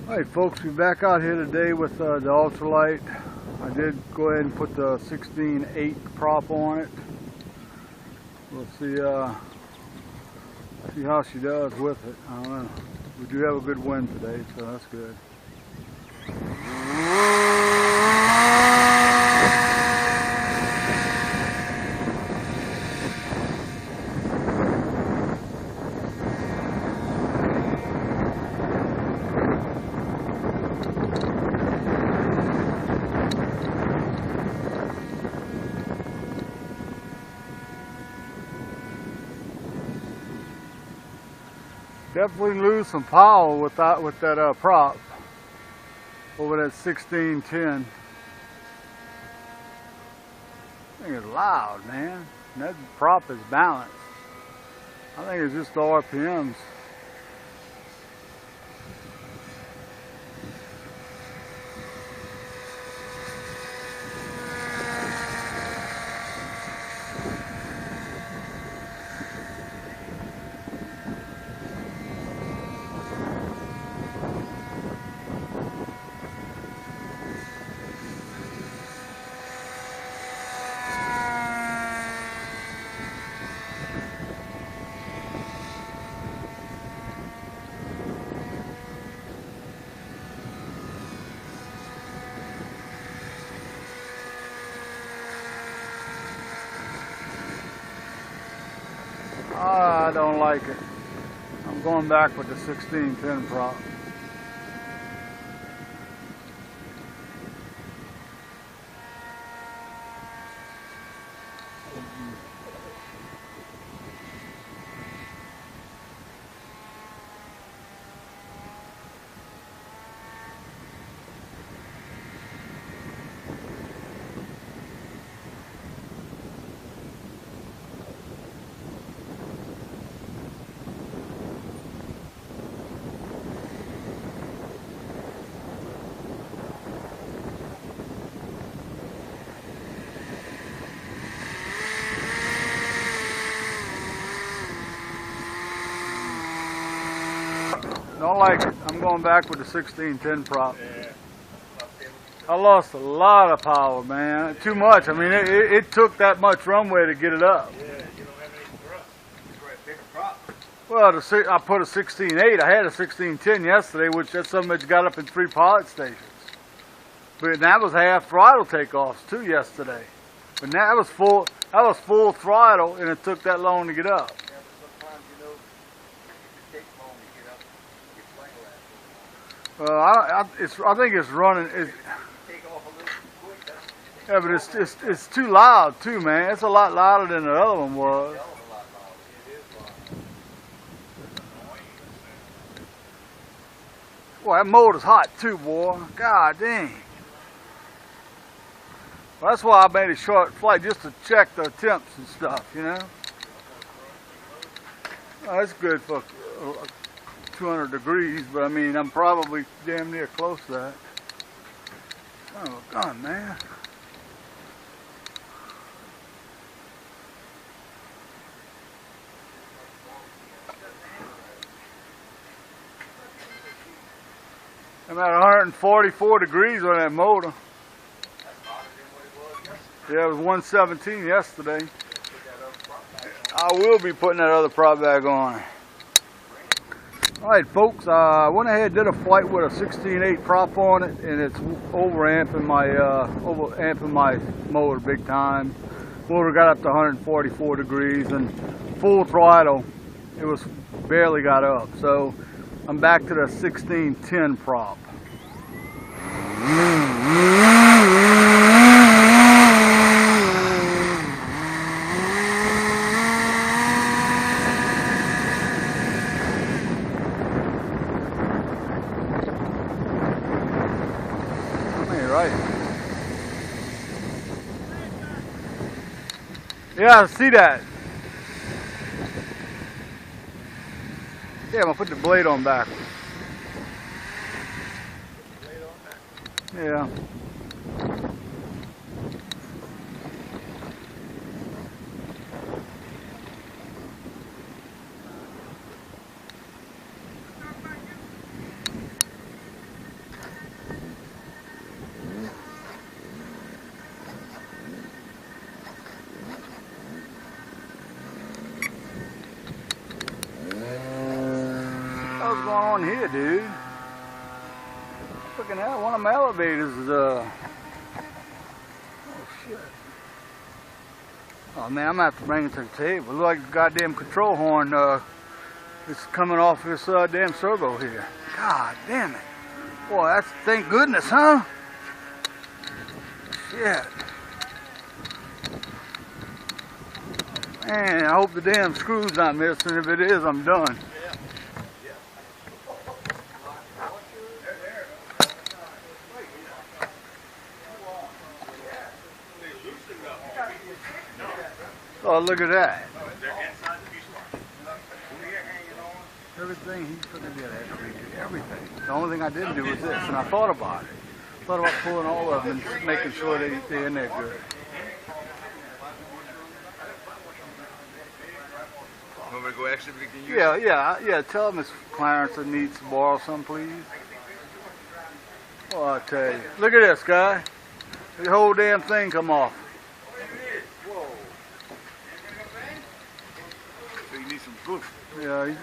Alright folks, we're back out here today with the Ultralight. I did go ahead and put the 16.8 prop on it. We'll see how she does with it. I don't know. We do have a good wind today, so that's good. Definitely lose some power with that prop over that 1610. I think it's loud, man. And that prop is balanced. I think it's just the RPMs. I don't like it. I'm going back with the 1610 prop. Don't like it. I'm going back with the 1610 prop. I lost a lot of power, man. Too much. I mean, it took that much runway to get it up. Yeah, you don't have any thrust. It's right, bigger prop. Well, I put a 16.8. I had a 16.10 yesterday, which that's something that got up in 3 pilot stations. But that was half throttle takeoffs too yesterday. But that was full throttle, and it took that long to get up. Yeah, but sometimes, you know, it takes long to get up. I think it's running. Take off a little too quick, that's Yeah, but it's too loud too, man. It's a lot louder than the other one was. a hell of a lot loud. It is loud. Boy, that motor's hot too, boy. God dang. Well, that's why I made a short flight, just to check the temps and stuff, you know. Oh, it's good for 200 degrees, but I mean, I'm probably damn near close to that. Oh, God, man. I'm at 144 degrees on that motor. Yeah, it was 117 yesterday. I will be putting that other prop back on. Alright folks, I went ahead and did a flight with a 16.8 prop on it, and it's overamping my motor big time. Motor got up to 144 degrees, and full throttle, it was barely got up. So I'm back to the 1610 prop. Right. Yeah, I see that. Yeah, I'm gonna put the blade on backwards. Yeah. on here, dude? Looking at one of my elevators is oh shit. Oh man, I'm gonna have to bring it to the table. It looks like a goddamn control horn is coming off this damn servo here. God damn it. Boy, that's thank goodness, huh? Shit. Man, I hope the damn screw's not missing. If it is, I'm done. Oh, look at that. Everything he's going to get everything. The only thing I didn't do was this, and I thought about it. Thought about pulling all of them and making sure they're in there good. Want me to go extra? Yeah. Tell Miss Clarence I needs to borrow some, please. Oh, I tell you. Look at this, guy. The whole damn thing come off. Whoa. So you need some glue. Yeah, he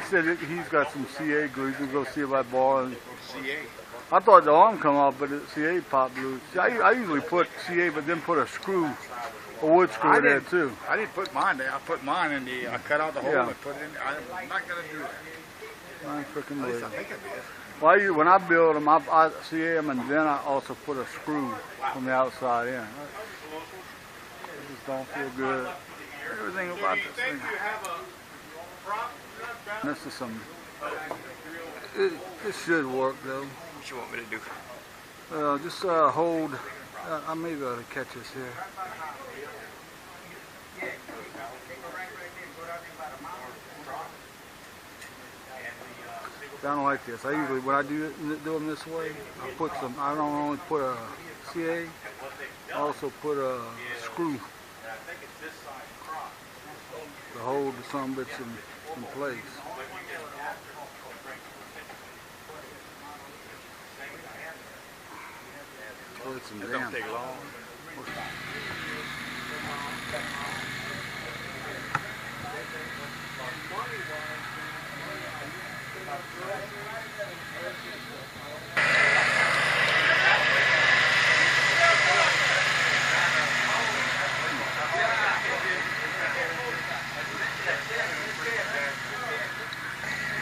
said he's got some CA glue. He's going to go see if I borrow it. CA? I thought the arm come off, but the CA popped loose. I usually put CA, but then put a screw, a wood screw in there too. I didn't put mine there. I put mine in the, I cut out the hole and put it in. I'm not going to do that. I'm freaking At least weird. I think I did. Well, when I build them, I CA them, and then I also put a screw from the outside in. I just don't feel good. Everything about this thing. This is some. This should work though. What you want me to do? Just hold. I may be able to catch this here. Down like this. I usually, when I do them this way, I put some. I don't only put a CA. I also put a screw to hold the sumbits in place. It don't take long.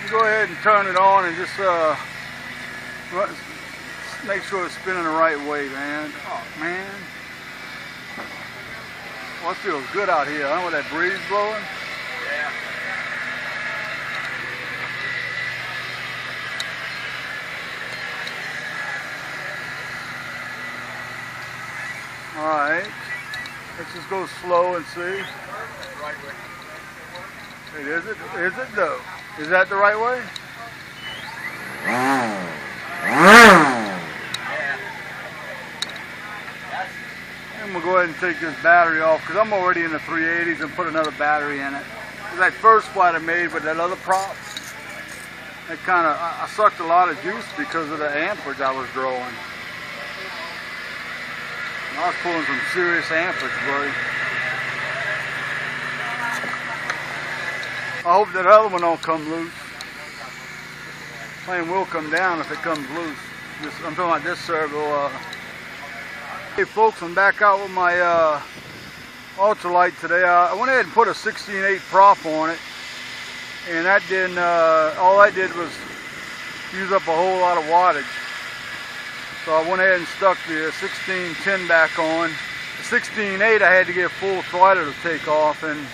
Go ahead and turn it on and just make sure it's spinning the right way, man. Oh, man. Well, it feels good out here, huh, with that breeze blowing? Yeah. All right. Let's just go slow and see. Right way. Wait, is it though? Is that the right way? And we'll go ahead and take this battery off because I'm already in the 380s and put another battery in it. That first flight I made with that other prop, it kind of, I sucked a lot of juice because of the amperage I was drawing. I was pulling some serious amperage, buddy. I hope that other one don't come loose. Plane will come down if it comes loose. I'm talking about this servo. Hey folks, I'm back out with my Ultralight today. I went ahead and put a 16/8 prop on it, and that didn't. All I did was use up a whole lot of wattage. So I went ahead and stuck the 1610 back on. The 16/8 I had to get full throttle to take off, and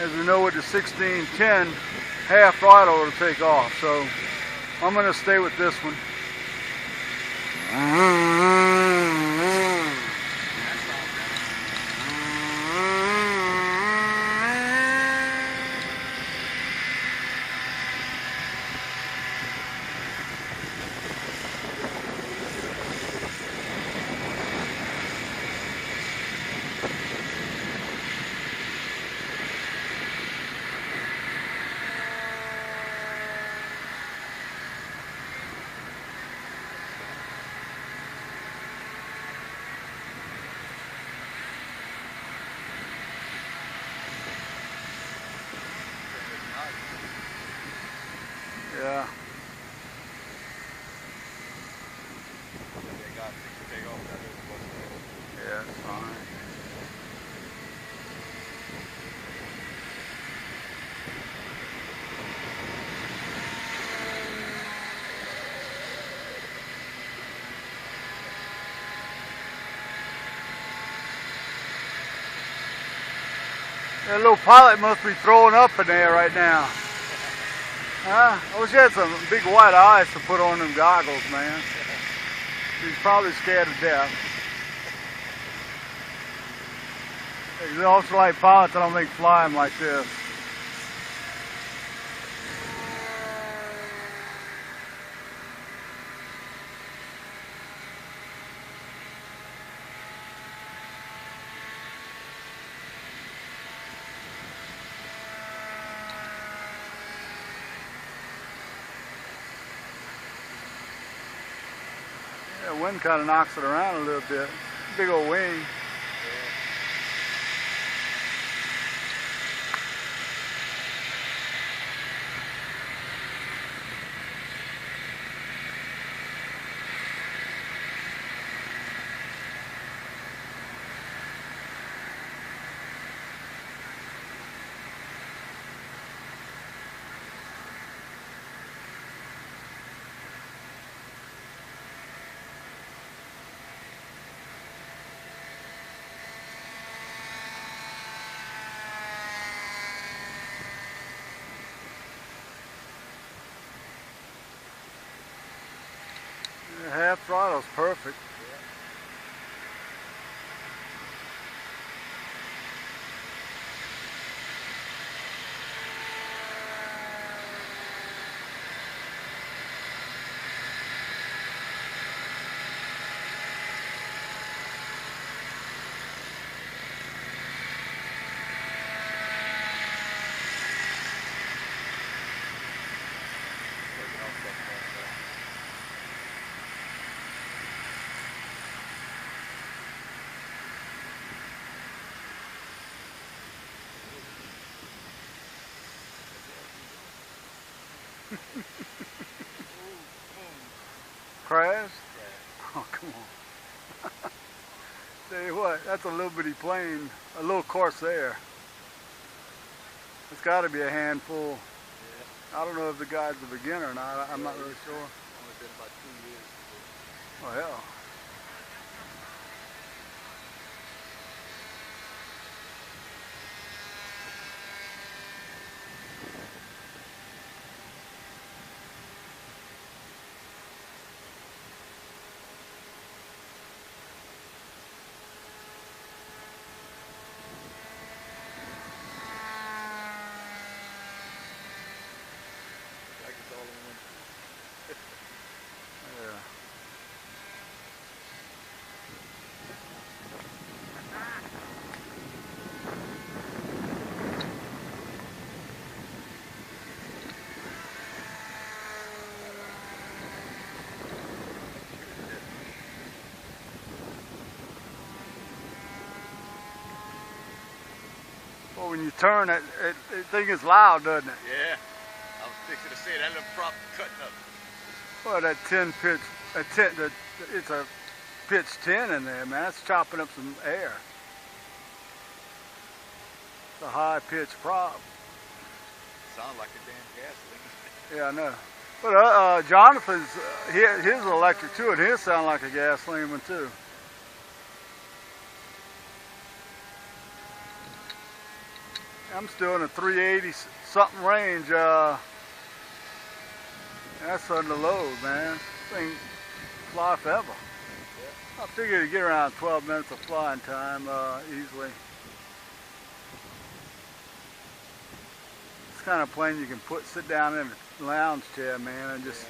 as we know with the 1610, half throttle to take off. So I'm going to stay with this one. Yeah. Yeah, it's fine. That little pilot must be throwing up in there right now. Huh? I wish he had some big white eyes to put on them goggles, man. He's probably scared to death. He's also like pilots that don't make flying like this. Yeah, wind kind of knocks it around a little bit. Big old wing. Half throttle's perfect. Crashed? Oh, come on. Tell you what, that's a little bitty plane, a little Corsair. It's got to be a handful. Yeah. I don't know if the guy's a beginner or not. I'm not really sure. Only been about 2 years. Oh, hell. Yeah. Well, when you turn it, it thing is loud, doesn't it? Yeah. I was fixing to say that little prop cutting up. Well, that 10 pitch, it's a pitch 10 in there, man. That's chopping up some air. It's a high pitch prop. Sounds like a damn gasoline. Yeah, I know. But Jonathan's, his electric too, and his sound like a gasoline one too. I'm still in the 380 something range. That's under load, man. This thing fly forever. Yeah. I figured it'd get around 12 minutes of flying time easily. It's kind of plane you can sit down in a lounge chair, man, and just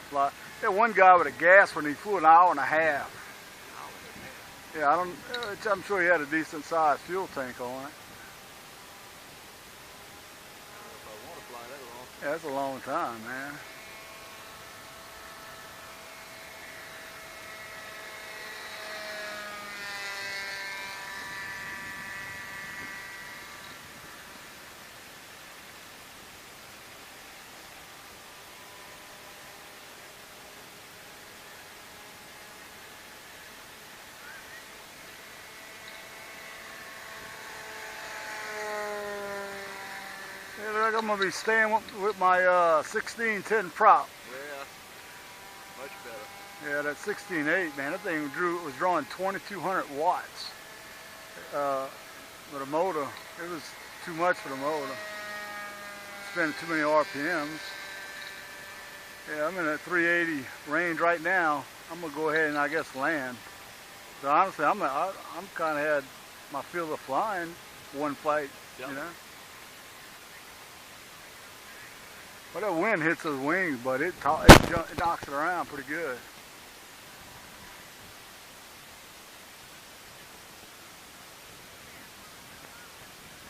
fly. There one guy with a gas when he flew an hour and a half. Yeah, I'm sure he had a decent sized fuel tank on it. Yeah, that's a long time, man. Yeah, I'm gonna be staying with my 1610 prop. Yeah, much better. Yeah, that 16.8, man, that thing was drawing 2,200 watts. But a motor, it was too much for the motor. Spending too many RPMs. Yeah, I'm in a 380 range right now. I'm gonna go ahead and I guess land. So honestly, I'm kind of had my feel of flying one flight, you know. But that wind hits those wings, but it knocks it around pretty good.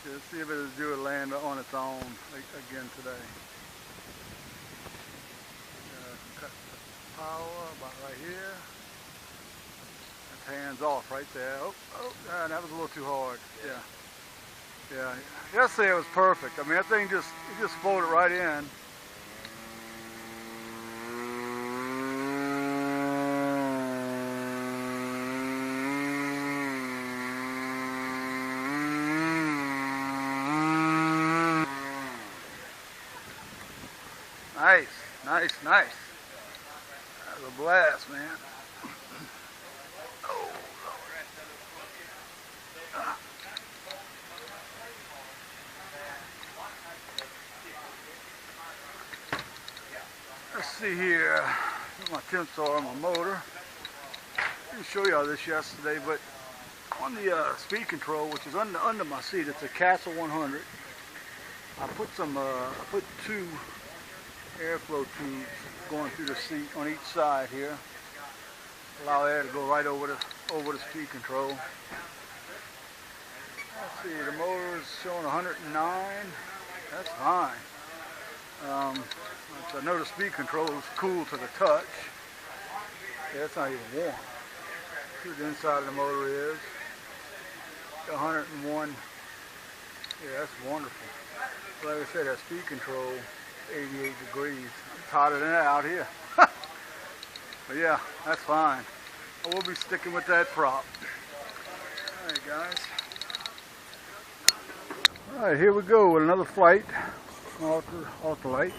Let's see if it'll do a land on its own again today. Cut the power about right here. That's hands off right there. Oh, that was a little too hard. Yeah. Yesterday it was perfect. I mean, that thing just floated right in. Nice. That was a blast, man. Oh, Lord. Let's see here. What my temps are on my motor. I didn't show y'all this yesterday, but on the speed control, which is under my seat, it's a Castle 100. I put two airflow tubes going through the seat on each side here. Allow air to go right over the speed control. Let's see, the motor is showing 109. That's fine. I know the speed control is cool to the touch. Yeah, it's not even warm. See what the inside of the motor is. 101. Yeah, that's wonderful. Like I said, that speed control, 88 degrees. It's hotter than that out here. But yeah, that's fine. I will be sticking with that prop. Alright guys. Alright, here we go with another flight. Ultralight.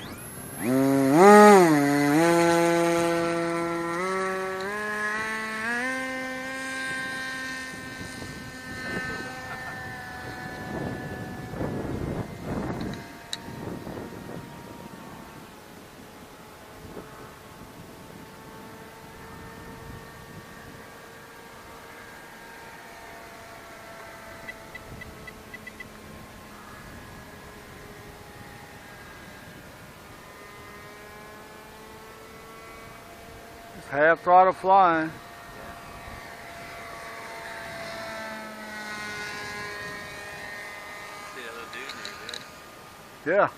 Half throttle flying. See that little dude there, Yeah.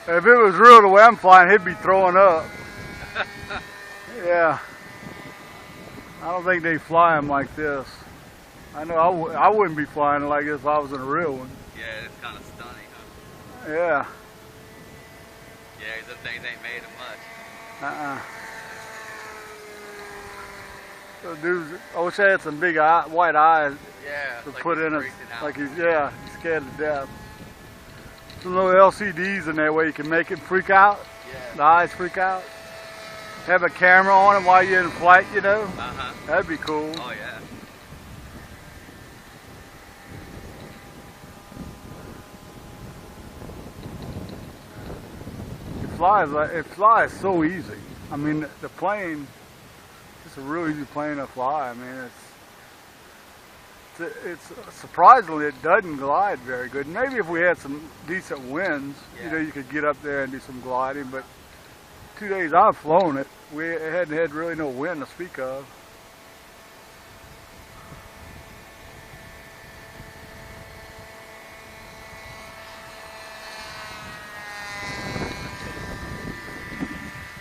If it was real the way I'm flying, he'd be throwing up. Yeah. I don't think they fly them like this. I know I wouldn't be flying it like this if I was in a real one. Yeah, it's kind of stunning, huh? Yeah. Yeah, those things ain't made of much. So dudes, I wish I had some big white eyes Yeah, to like put he's in it. freaking out. Like he's scared to death. Some little LCDs in there where you can make it freak out. Yeah. The eyes freak out. Have a camera on them while you're in flight, you know. Uh-huh. That'd be cool. Oh, yeah. It flies so easy. I mean, the plane, it's a real easy plane to fly. I mean, it's surprisingly it doesn't glide very good. Maybe if we had some decent winds, you know, you could get up there and do some gliding. But 2 days I've flown it, we hadn't had really no wind to speak of.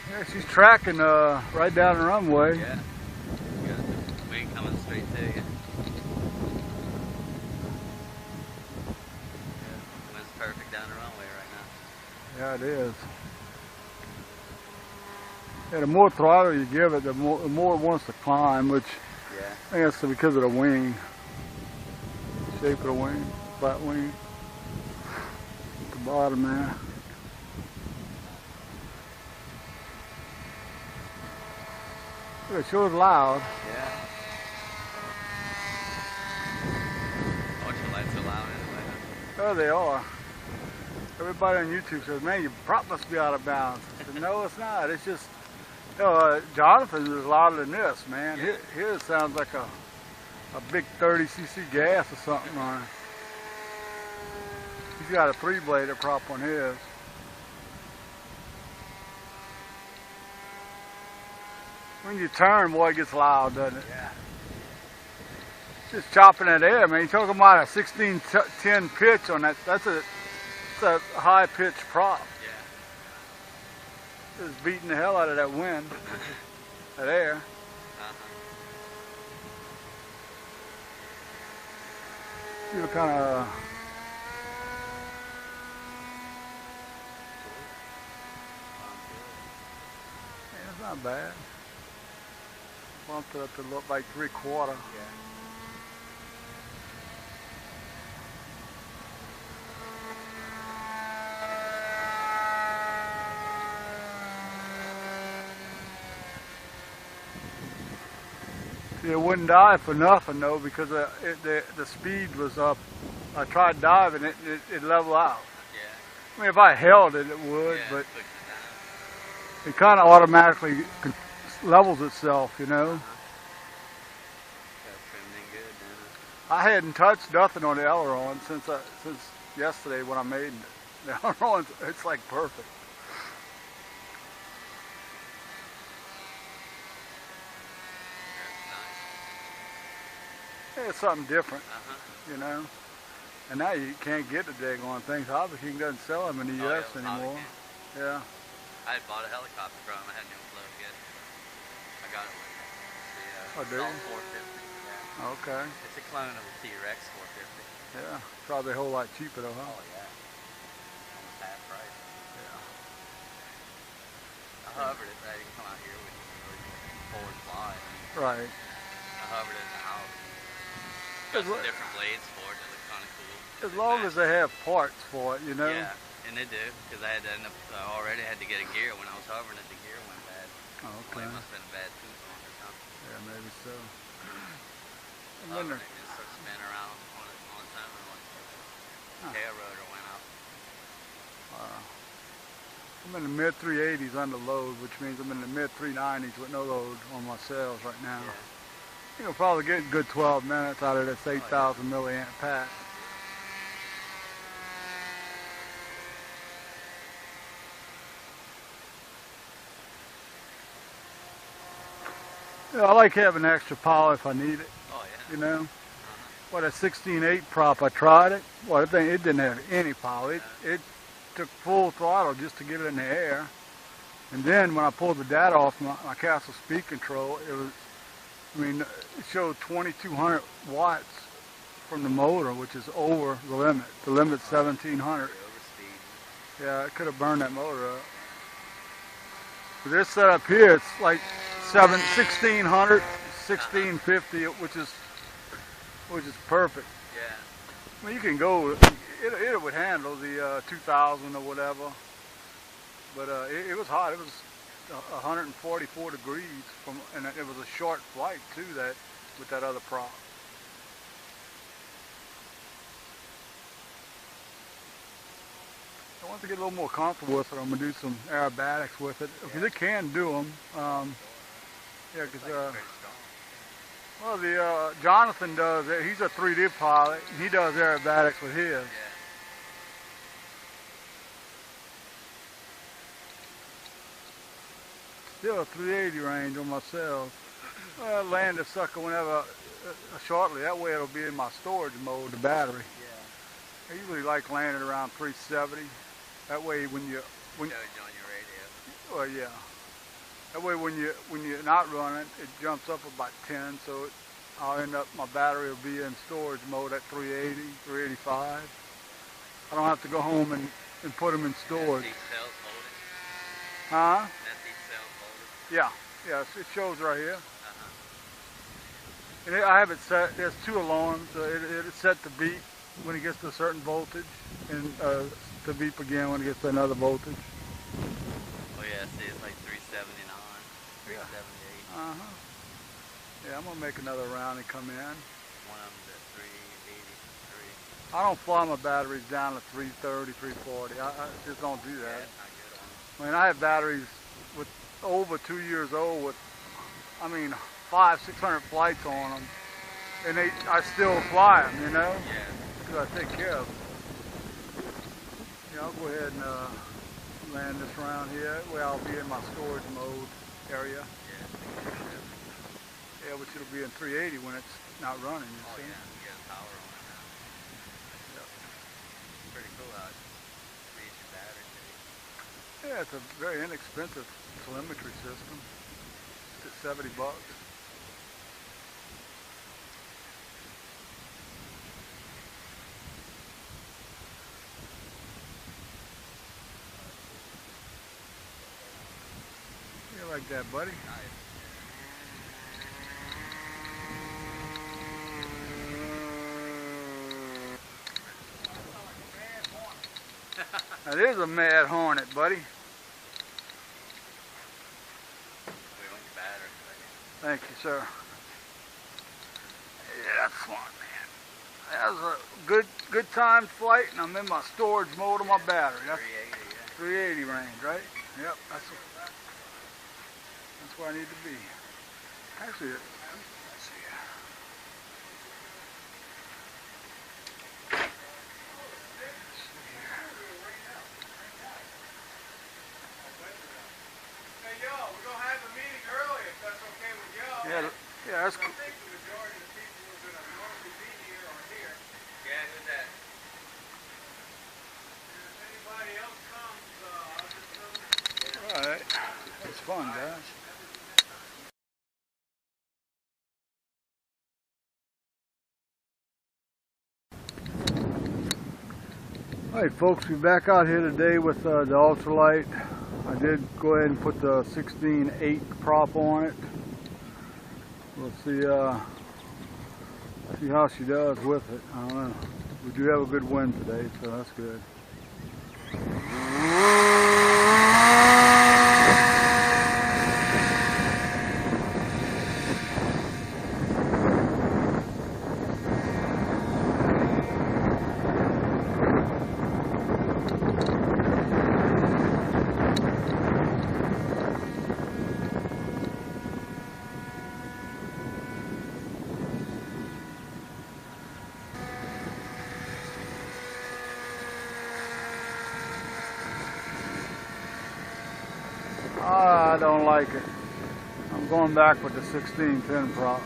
Yeah, she's tracking right down the runway. Yeah. Wind coming straight to you. Yeah, wind's perfect down the runway right now. Yeah, it is. Yeah, the more throttle you give it, the more it wants to climb, which Yeah. I guess is because of the wing. Shape of the wing, flat wing. At the bottom there. It sure is loud. Yeah. Ultralights are loud anyway. Oh, they are. Everybody on YouTube says, man, your prop must be out of bounds. I said, no, it's not. It's just, you know, Jonathan's is louder than this, man. Yeah. His sounds like a big 30cc gas or something on it. He's got a 3-bladed prop on his. When you turn, boy, it gets loud, doesn't it? Yeah. Just chopping that air, man. You're talking about a 1610 pitch on that. That's a high pitched prop. Yeah. Just beating the hell out of that wind, that air. You're kind of. Yeah, it's not bad. Bumped it up to look like 3/4. Yeah. It wouldn't dive for nothing though, because the speed was up. I tried diving it, and it leveled out. Yeah. I mean, if I held it, it would, Yeah, but it pushes down. it kind of automatically levels itself, you know. Got trimmed in good, didn't it? I hadn't touched nothing on the aileron since yesterday when I made it. The aileron, it's like perfect. That's nice. Yeah, it's something different, Uh-huh. you know. And now you can't get the daggone things. Obviously, you doesn't sell them in the Oh, U.S. yeah, anymore. Yeah. I had bought a helicopter from him. I hadn't even flown yet. I got it with me. Oh, do you? It's 450. Yeah. Okay. It's a clone of the T-Rex 450. Yeah. Probably a whole lot cheaper though, huh? Oh yeah. Almost half price. Yeah. I hovered it, but I didn't come out here with really forward fly. Right. I hovered it in the house. Got As some lo- different blades for it. It looked kind of cool. As long as they have parts for it, you know. Yeah, and they do, because I had to end up, already had to get a gear. When I was hovering it, the gear went bad. Oh, Well, okay. it must have been a bad tooth on it or something. Yeah, maybe so. And then Hovering there- it, just started spinning around on its own, and like the tail rotor went out. I'm in the mid 380s under load, which means I'm in the mid 390s with no load on my cells right now. Yeah. You know, probably getting good 12 minutes out of this 8,000 milliamp pack. Yeah, I like having extra power if I need it, Oh yeah. you know. What a 16.8 prop, I tried it. Well, I think it didn't have any power. It took full throttle just to get it in the air. And then when I pulled the data off my Castle speed control, it was, I mean, it showed 2,200 watts from the motor, which is over the limit. The limit's 1,700. Overspeed. Yeah, it could have burned that motor up. But this setup here, it's like 1,600, 1,650, which is perfect. Yeah. I mean, you can go, it would handle the 2,000 or whatever, but it was hot. It was 144 degrees and it was a short flight too. With that other prop. I want to get a little more comfortable with it. I'm gonna do some aerobatics with it because it can do them. Yeah, because. Well, Jonathan does it. He's a 3D pilot. And he does aerobatics with his. Yeah. Still a 380 range on myself. Well, land the sucker whenever, shortly. That way it'll be in my storage mode, the battery. Yeah. I usually like landing around 370. That way when Shows you on your radio. well, yeah. That way when you're not running, it jumps up about 10, so I'll end up, my battery will be in storage mode at 380, 385. I don't have to go home and put them in storage. Huh? Yeah, yes, it shows right here. And I have it set, there's 2 alarms. It's set to beep when it gets to a certain voltage, and to beep again when it gets to another voltage. Oh yeah, see, it's like 379, 378. Uh-huh. Yeah, I'm going to make another round and come in. One of them's at 383. I don't fly my batteries down to 330, 340. I just don't do that. Yeah, it's not good on them. I mean, I have batteries with over 2 years old with, I mean, 500-600 flights on them, and I still fly them, you know, because I take care of them. Yeah, I'll go ahead and land this round here. Well, I'll be in my storage mode area. Yeah, which it'll be in 380 when it's not running, you see. Yeah, you got power on it now. Yep. Pretty cool how it reads your battery too. Yeah, it's a very inexpensive telemetry system. It's $70. You like that, buddy? Nice. That is a Mad Hornet, buddy. We want your battery. Thank you, sir. Yeah, that's fun, man. That was a good timed flight, and I'm in my storage mode of my battery. That's 380, 380 range, right? Yep, that's where I need to be. Actually, let's see. Yeah, that's cool. I think the majority of the people who are going to normally be here are here. Yeah, who's that? If anybody else comes, I'll just know. Alright, that's fun, guys. Alright folks, we're back out here today with the Ultralight. I did go ahead and put the 16.8 prop on it. We'll see how she does with it. I don't know. We do have a good wind today, so that's good. I don't like it. I'm going back with the 16-10 prop.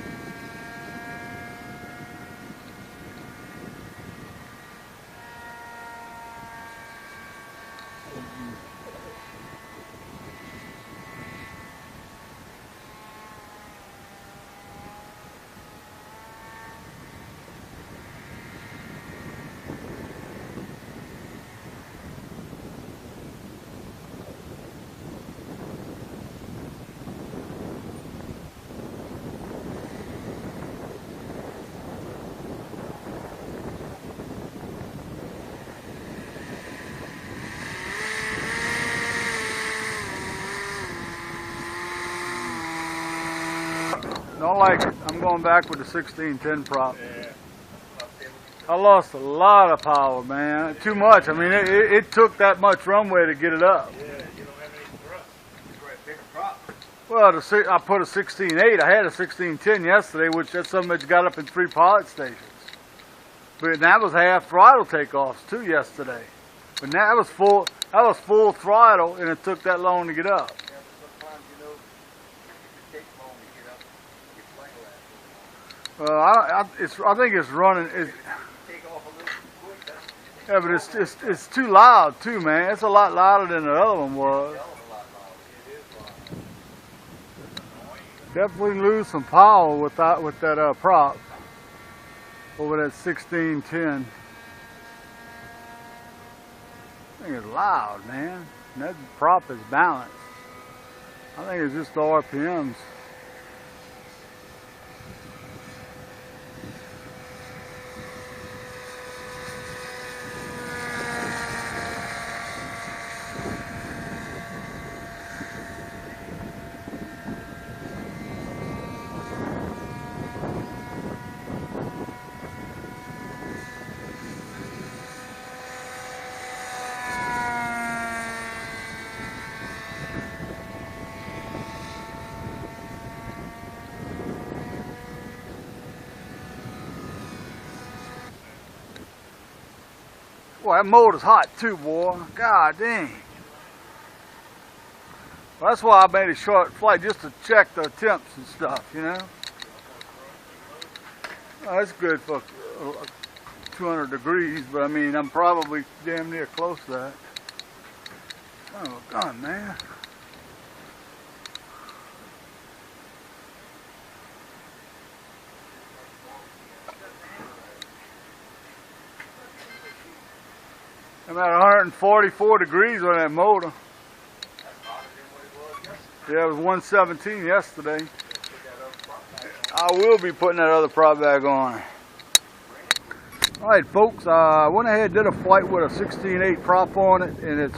Don't like it. I'm going back with the 16-10 prop. I lost a lot of power, man. Too much. I mean, it took that much runway to get it up. Yeah, you don't have any thrust. It's a bigger prop. Well, I put a 16.8. I had a 16.10 yesterday, which that's something that got up in 3 pilot stations. But that was half throttle takeoffs too yesterday. But that was full throttle, and it took that long to get up. Yeah, but sometimes, you know, it takes long to get up. Your flight lasts so long. I think it's running. Take off a little too quick, that's Yeah, but it's too loud too, man. It's a lot louder than the other one was. a hell of a lot louder. It is loud. Definitely lose some power with that prop over that 1610. Thing is loud, man. And that prop is balanced. I think it's just the RPMs. Boy, that motor's hot too, boy. God dang. Well, that's why I made a short flight, just to check the temps and stuff, you know. Oh, that's good for 200 degrees, but I mean, I'm probably damn near close to that. Oh, God, man. I'm at 144 degrees on that motor. Yeah, it was 117 yesterday. I will be putting that other prop back on. Alright folks, I went ahead and did a flight with a 16.8 prop on it, and it's